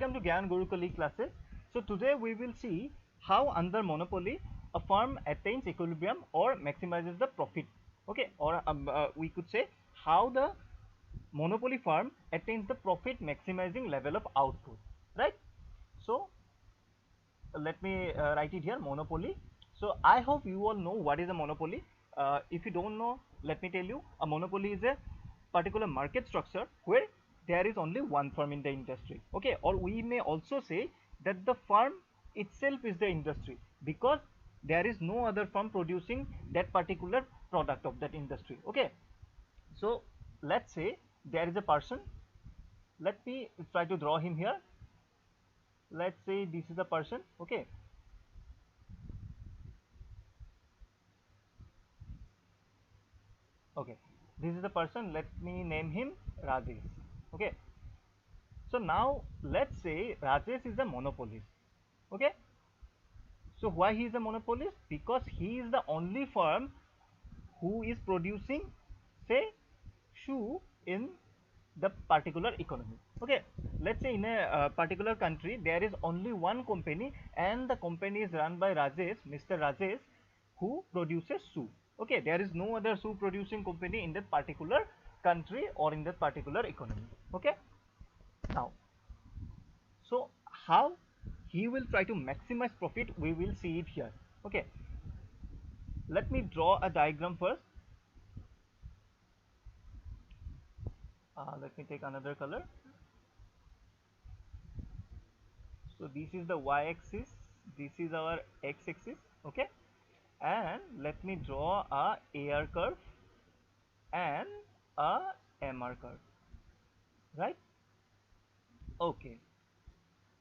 welcome to Gyan Gurukuli classes. So today we will see how under monopoly a firm attains equilibrium or maximizes the profit. Okay, or we could say how the monopoly firm attains the profit maximizing level of output, right? So let me write it here, monopoly. So I hope you all know what is a monopoly. If you don't know, let me tell you, a monopoly is a particular market structure where there is only one firm in the industry. Okay, or we may also say that the firm itself is the industry because there is no other firm producing that particular product of that industry. Okay, so let's say there is a person. Let me try to draw him here. Let's say this is a person. Okay, okay, this is the person. Let me name him Rajesh. Okay, so now let's say Rajesh is a monopolist. Okay, so why he is a monopolist? Because he is the only firm who is producing, say, shoe in the particular economy. Okay, let's say in a particular country there is only one company and the company is run by Rajesh, Mr. Rajesh, who produces shoe. Okay, there is no other shoe producing company in that particular country or in that particular economy. Okay, now, so how he will try to maximize profit, we will see it here. Okay, let me draw a diagram first. Let me take another color. So this is the y-axis, this is our x-axis. Okay, and let me draw a AR curve and a MR curve, right? Okay,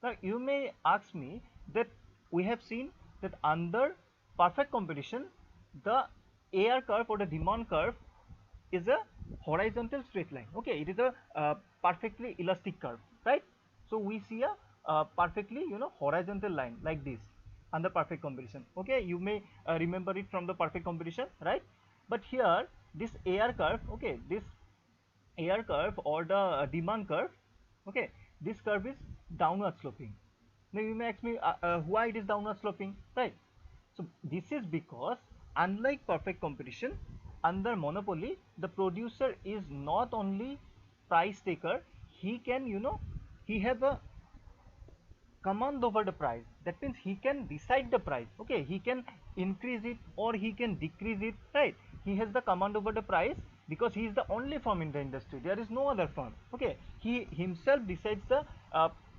now you may ask me that we have seen that under perfect competition the AR curve or the demand curve is a horizontal straight line. Okay, it is a perfectly elastic curve, right? So we see a perfectly horizontal line like this under perfect competition. Okay, you may remember it from the perfect competition, right? But here this AR curve, okay, this AR curve or the demand curve, okay, this curve is downward sloping. Now you may ask me why it is downward sloping, right? So this is because unlike perfect competition, under monopoly the producer is not only price taker, he can he have a command over the price. That means he can decide the price. Okay, he can increase it or he can decrease it, right? He has the command over the price because he is the only firm in the industry, there is no other firm. Okay, he himself decides the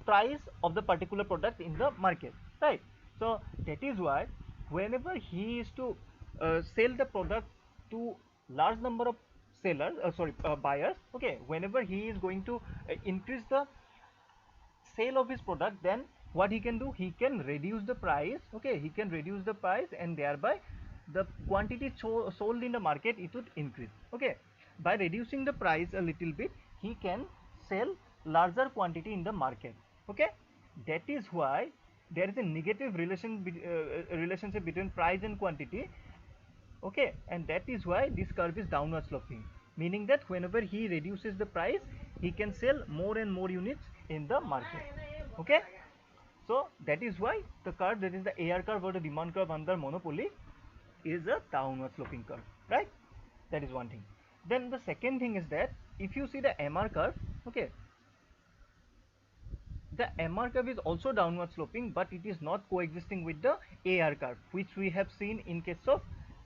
price of the particular product in the market, right? So that is why whenever he is to sell the product to large number of sellers, buyers, okay, whenever he is going to increase the sale of his product, then what he can do, he can reduce the price. Okay, he can reduce the price and thereby the quantity sold in the market, it would increase. Okay, by reducing the price a little bit, he can sell larger quantity in the market. Okay, that is why there is a negative relationship between price and quantity. Okay, and that is why this curve is downward sloping, meaning that whenever he reduces the price, he can sell more and more units in the market. Okay, so that is why the curve, that is the AR curve or the demand curve under monopoly, is a downward sloping curve, right? That is one thing. Then the second thing is that if you see the MR curve, okay, the MR curve is also downward sloping, but it is not coexisting with the AR curve, which we have seen in case of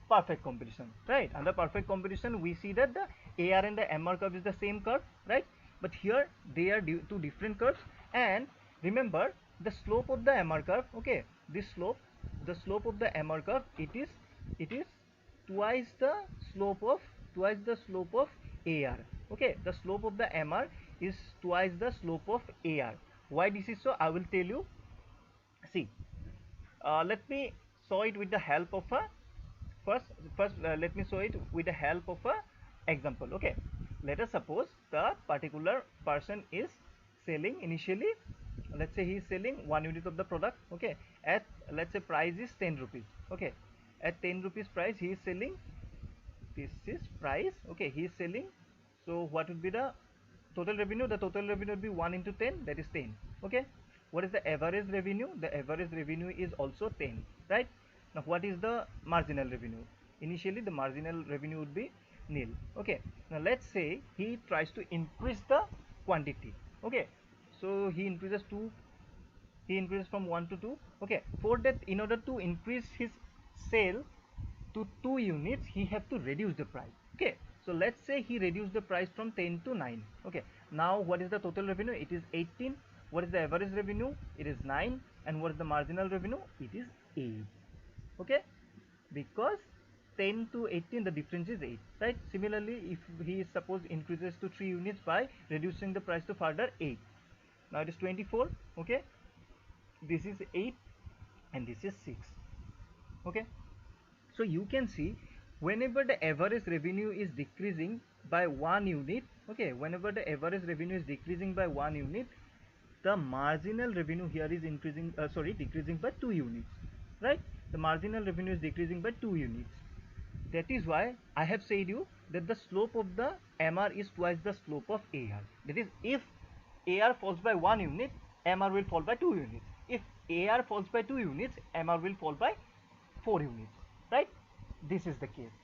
perfect competition, right? Under perfect competition, we see that the AR and the MR curve is the same curve, right? But here they are two different curves. And remember the slope of the MR curve, okay, this slope, the slope of the MR curve, it is twice the slope of AR. Okay, the slope of the MR is twice the slope of AR. Why this is so, I will tell you. See, let me show it with the help of a let me show it with the help of a example. Okay, let us suppose the particular person is selling initially, let's say he is selling 1 unit of the product. Okay, at, let's say, price is 10 rupees. Okay, at 10 rupees price he is selling, this is price. Okay, he is selling. So what would be the total revenue? The total revenue would be 1 into 10, that is 10. Okay, what is the average revenue? The average revenue is also 10, right? Now what is the marginal revenue? Initially the marginal revenue would be nil. Okay, now let's say he tries to increase the quantity. Okay, so he increases from 1 to 2. Okay, for that, in order to increase his sale to 2 units, he have to reduce the price. Okay, so let's say he reduced the price from 10 to 9. Okay, now what is the total revenue? It is 18. What is the average revenue? It is 9. And what is the marginal revenue? It is 8. Okay, because 10 to 18 the difference is 8, right? Similarly, if he suppose increases to 3 units by reducing the price to further 8, now it is 24. Okay, this is 8 and this is 6. Okay, so you can see whenever the average revenue is decreasing by 1 unit, okay, whenever the average revenue is decreasing by 1 unit, the marginal revenue here is increasing, decreasing by 2 units, right? The marginal revenue is decreasing by 2 units. That is why I have said you that the slope of the MR is twice the slope of AR. That is, if AR falls by 1 unit, MR will fall by 2 units. If AR falls by 2 units, MR will fall by 4 units, right? This is the case.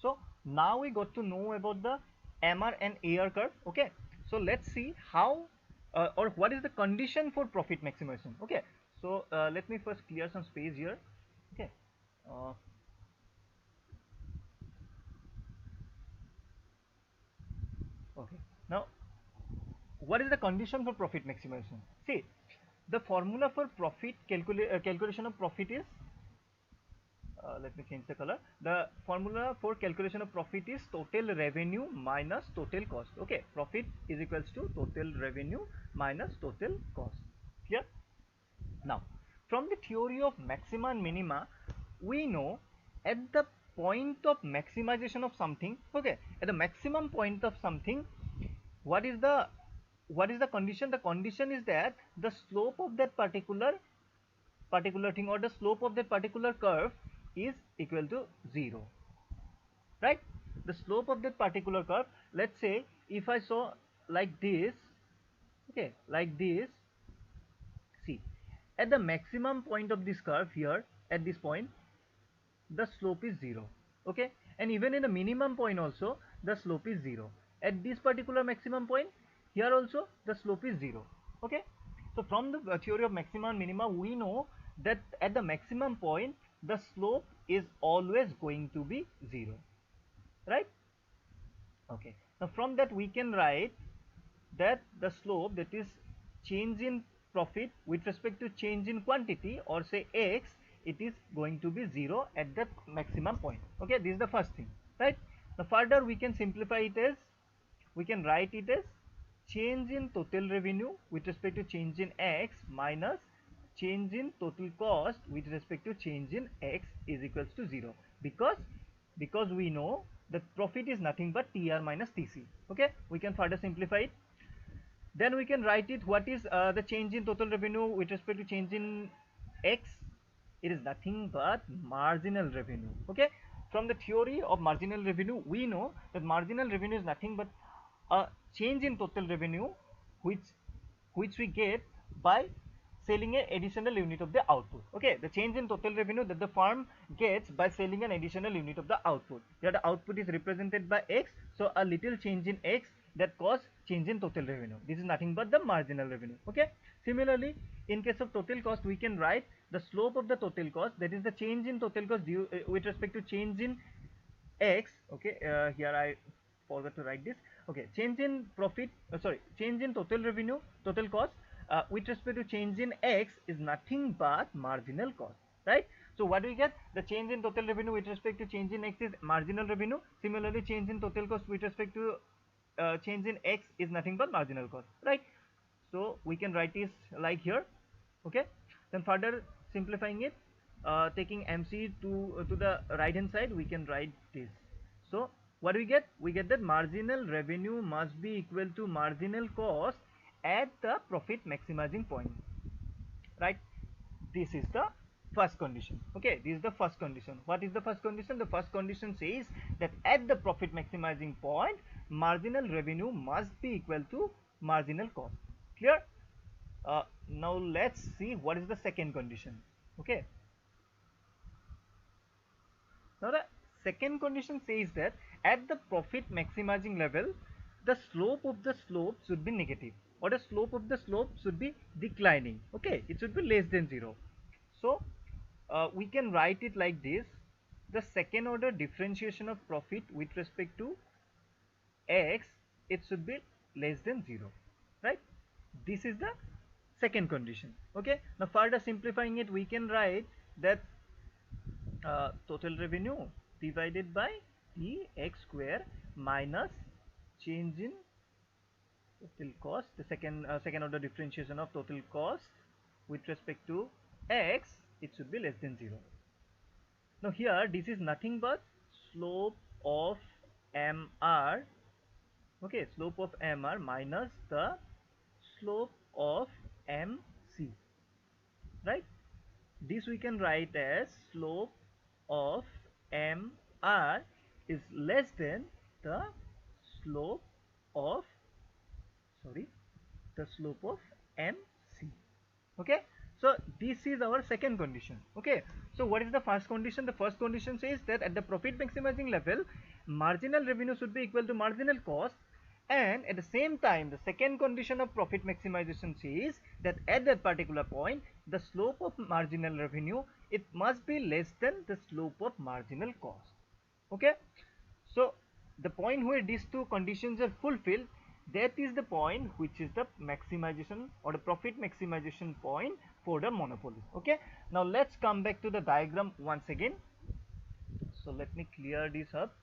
So now we got to know about the MR and AR curve. Okay, so let's see how or what is the condition for profit maximization. Okay, so let me first clear some space here. Okay, uh, okay, now what is the condition for profit maximization? See, the formula for profit calculation of profit is, let me change the color. The formula for calculation of profit is total revenue minus total cost. Okay, profit is equals to total revenue minus total cost. Clear? Now, from the theory of maxima and minima, we know at the point of maximization of something, okay, at the maximum point of something, what is the condition? The condition is that the slope of that particular thing, or the slope of that particular curve is equal to 0, right? The slope of that particular curve, let's say if I saw like this, okay, like this, see, at the maximum point of this curve here, at this point, the slope is 0. Okay, and even in the minimum point also the slope is 0. At this particular maximum point here also the slope is 0. Okay, so from the theory of maxima and minima, we know that at the maximum point the slope is always going to be 0, right? Okay, now from that we can write that the slope, that is change in profit with respect to change in quantity, or say x, it is going to be 0 at the maximum point. Okay, this is the first thing, right? Now further we can simplify it as, we can write it as change in total revenue with respect to change in x minus change in total cost with respect to change in x is equals to 0, because we know that profit is nothing but TR minus TC. Okay, we can further simplify it. Then we can write it, what is the change in total revenue with respect to change in x? It is nothing but marginal revenue. Okay, from the theory of marginal revenue, we know that marginal revenue is nothing but a change in total revenue which we get by selling an additional unit of the output. Okay, the change in total revenue that the firm gets by selling an additional unit of the output. Here the output is represented by x, so a little change in x that cause change in total revenue. This is nothing but the marginal revenue. Okay, similarly in case of total cost, we can write the slope of the total cost, that is the change in total cost due with respect to change in x. Okay, here I forgot to write this. Okay, change in profit, change in total revenue, total cost with respect to change in x is nothing but marginal cost, right? So what do we get? The change in total revenue with respect to change in x is marginal revenue. Similarly, change in total cost with respect to change in x is nothing but marginal cost, right? So we can write this like here. Okay, then further simplifying it, taking MC to the right hand side, we can write this. So what do we get? We get that marginal revenue must be equal to marginal cost at the profit maximizing point, right? This is the first condition. Okay, this is the first condition. What is the first condition? The first condition says that at the profit maximizing point, marginal revenue must be equal to marginal cost. Clear? Now let's see what is the second condition. Okay, now the second condition says that at the profit maximizing level, the slope of the slope should be negative, or the slope of the slope should be declining. Okay, it should be less than 0. So we can write it like this: the second order differentiation of profit with respect to x, it should be less than 0, right? This is the second condition. Okay, now further simplifying it, we can write that total revenue divided by the x square minus change in total cost, the second order differentiation of total cost with respect to x, it should be less than 0. Now here this is nothing but slope of mr. Okay, slope of mr minus the slope of mc, right? This we can write as slope of mr is less than the slope of, sorry, the slope of mc. Okay, so this is our second condition. Okay, so what is the first condition? The first condition says that at the profit maximizing level, marginal revenue should be equal to marginal cost, and at the same time the second condition of profit maximization says that at that particular point the slope of marginal revenue, it must be less than the slope of marginal cost. Okay, so the point where these two conditions are fulfilled, that is the point which is the maximization or the profit maximization point for the monopoly. Okay, now let's come back to the diagram once again. So let me clear this up.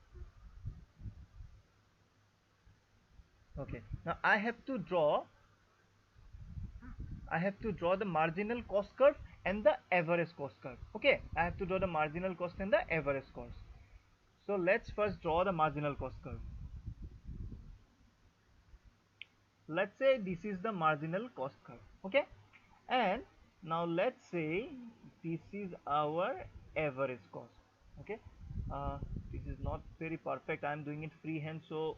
Okay, now I have to draw the marginal cost curve and the average cost curve. Okay, I have to draw the marginal cost and the average cost. So let's first draw the marginal cost curve. Let's say this is the marginal cost curve. Okay, and now let's say this is our average cost. Okay, this is not very perfect, I am doing it freehand, so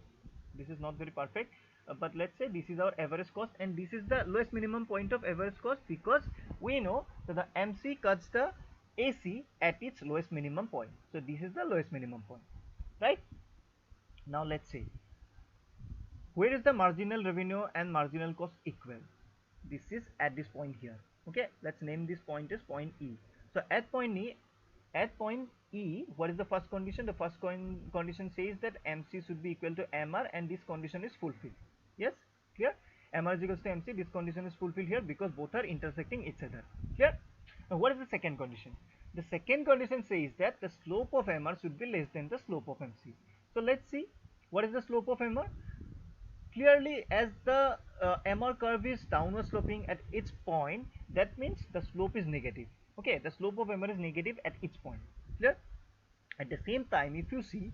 this is not very perfect, but let's say this is our average cost, and this is the lowest minimum point of average cost, because we know that the MC cuts the AC at its lowest minimum point. So this is the lowest minimum point, right? Now let's see, where is the marginal revenue and marginal cost equal? This is at this point here. Okay, let's name this point as point E. So at point E, what is the first condition? The first condition says that MC should be equal to MR, and this condition is fulfilled. Yes, clear? MR is equals to MC, this condition is fulfilled here because both are intersecting each other. Clear? Now what is the second condition? The second condition says that the slope of MR should be less than the slope of MC. So let's see, what is the slope of MR? Clearly, as the MR curve is downward sloping at its point, that means the slope is negative. Okay, the slope of MR is negative at its point. Clear? At the same time, if you see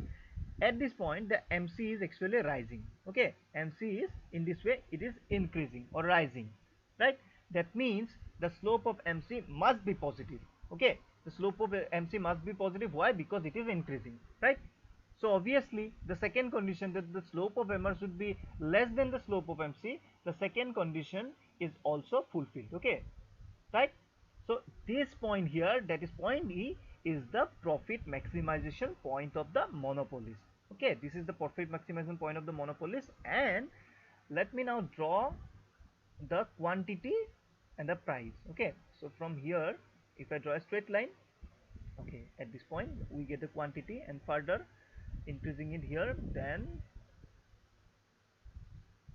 at this point, the MC is actually rising. Okay, MC is in this way, it is increasing or rising, right? That means the slope of MC must be positive. Okay, the slope of MC must be positive. Why? Because it is increasing, right? So obviously the second condition, that the slope of MR should be less than the slope of MC, the second condition is also fulfilled. Okay, right? So this point here, that is point E, is the profit maximization point of the monopolist. Okay, this is the profit maximization point of the monopolist, and let me now draw the quantity and the price. Okay, so from here, if I draw a straight line, okay, at this point we get the quantity, and further increasing it here, then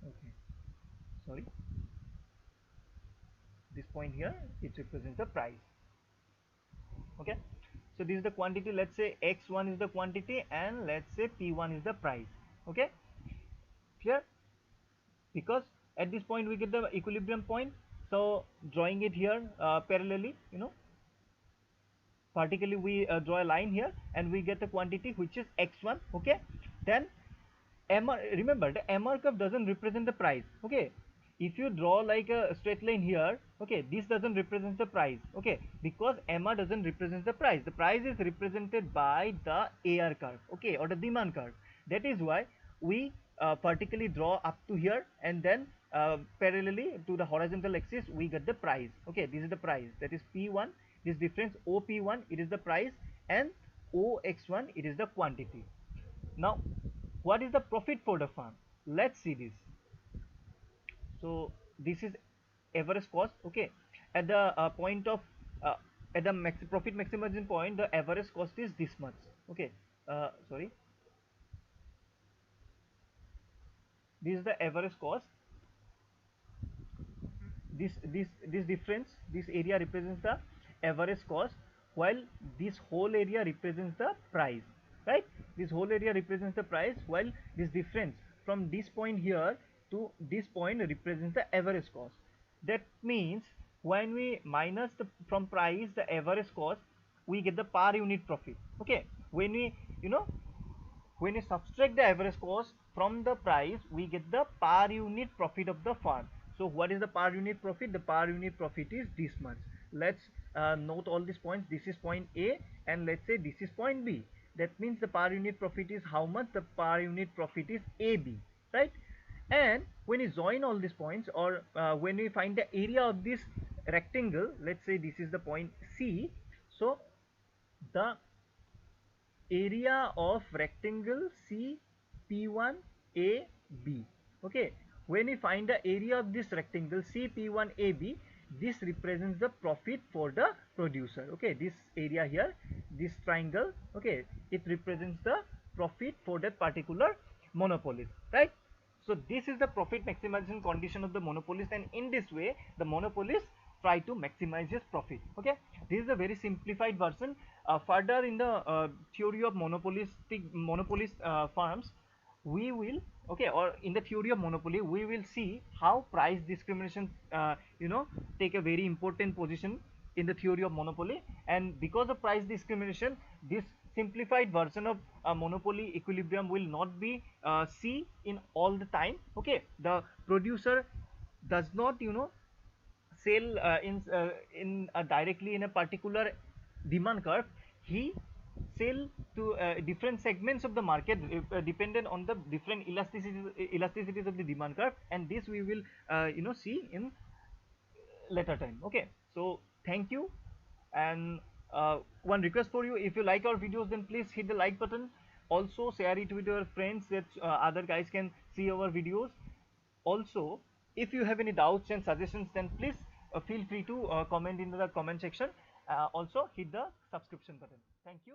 okay, sorry, this point here, it represents the price. Okay, so this is the quantity. Let's say x1 is the quantity, and let's say p1 is the price. Okay, clear? Because at this point we get the equilibrium point, so drawing it here parallelly, vertically we draw a line here, and we get the quantity which is x1. Okay, then MR, remember the MR curve doesn't represent the price. Okay, if you draw like a straight line here, okay, this doesn't represent the price. Okay, because MR doesn't represent the price. The price is represented by the AR curve, okay, or the demand curve. That is why we vertically draw up to here, and then parallelly to the horizontal axis we get the price. Okay, this is the price, that is P1. This difference OP1, it is the price, and OX1, it is the quantity. Now what is the profit for the firm? Let's see this. So this is average cost. Okay, at the point of uh, at the profit maximization point, the average cost is this much. Okay, sorry, this is the average cost. This difference, this area represents the average cost, while this whole area represents the price, right? This whole area represents the price, while this difference from this point here to this point represents the average cost. That means when we minus the from price the average cost, we get the per unit profit. Okay, when we, you know, when we subtract the average cost from the price, we get the per unit profit of the firm. So what is the per unit profit? The per unit profit is this much. Let's note all these points. This is point A, and let's say this is point B. That means the per unit profit is how much? The per unit profit is AB, right? And when you join all these points, or when we find the area of this rectangle, let's say this is the point C. So the area of rectangle CP1AB. Okay, when we find the area of this rectangle CP1AB, this represents the profit for the producer. Okay, this area here, this triangle, okay, it represents the profit for that particular monopolist, right? So this is the profit maximization condition of the monopolist, and in this way the monopolist try to maximize his profit. Okay, this is a very simplified version. Further in the theory of monopolist firms, we will, okay, or in the theory of monopoly we will see how price discrimination take a very important position in the theory of monopoly. And because of price discrimination, this simplified version of monopoly equilibrium will not be see in all the time. Okay, the producer does not, sell in directly in a particular demand curve. He sell to different segments of the market dependent on the different elasticities of the demand curve, and this we will see in later time. Okay, so thank you. And one request for you, if you like our videos, then please hit the like button. Also share it with your friends, that other guys can see our videos. Also, if you have any doubts and suggestions, then please feel free to comment in the comment section. Also hit the subscription button. Thank you.